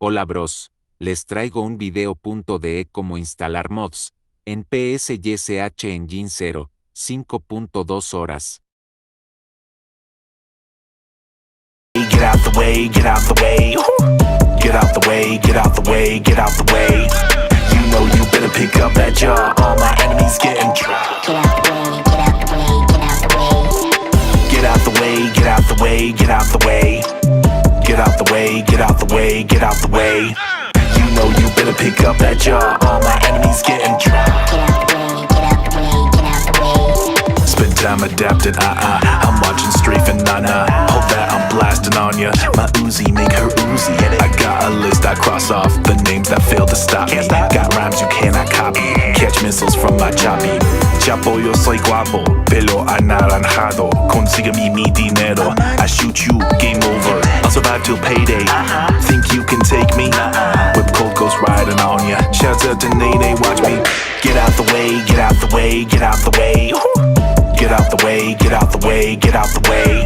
Hola bros, les traigo un video.de cómo instalar mods en PSYSH Engine 0, 5.2 horas. Get out the way, get out the way. Get out the way, get out the way, get out the way. You know you better pick up that job. All my enemies getting trapped. Get out the way, get out the way, get out the way. Get out the way, get out the way, get out the way. Get out the way, get out the way, get out the way. You know you better pick up that job. All my enemies getting trapped. Get out the way, get out the way, get out the way. Spend time adapting, I'm watching strafing, nah. Hope that I'm blasting on ya. My Uzi make her oozy. I got a list I cross off, the names that fail to stop me. Got rhymes you cannot copy, catch missiles from my choppy. Chapo, yo soy guapo, pelo anaranjado. Consígueme mi dinero, I shoot you, game over. I'll survive till payday, think you can take me? Whip cold ghost riding on ya. Shouts out to Nene, watch me. Get out the way, get out the way, get out the way. Get out the way, get out the way, get out the way.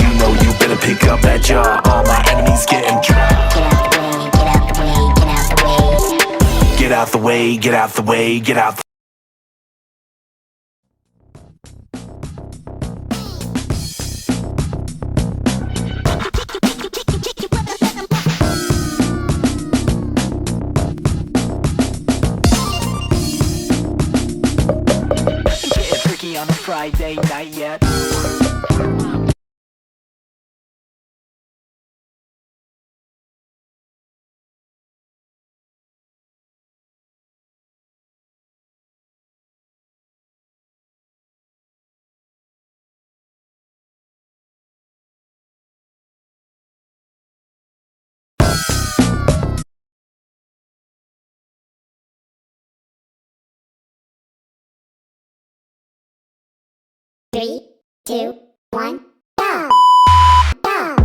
You know you better pick up that job. All my enemies getting trapped. Get out the way, get out the way, get out the way. Get out the way, get out the way, get out the Get freaky on a Friday night yet. Three, two, one, go! Go!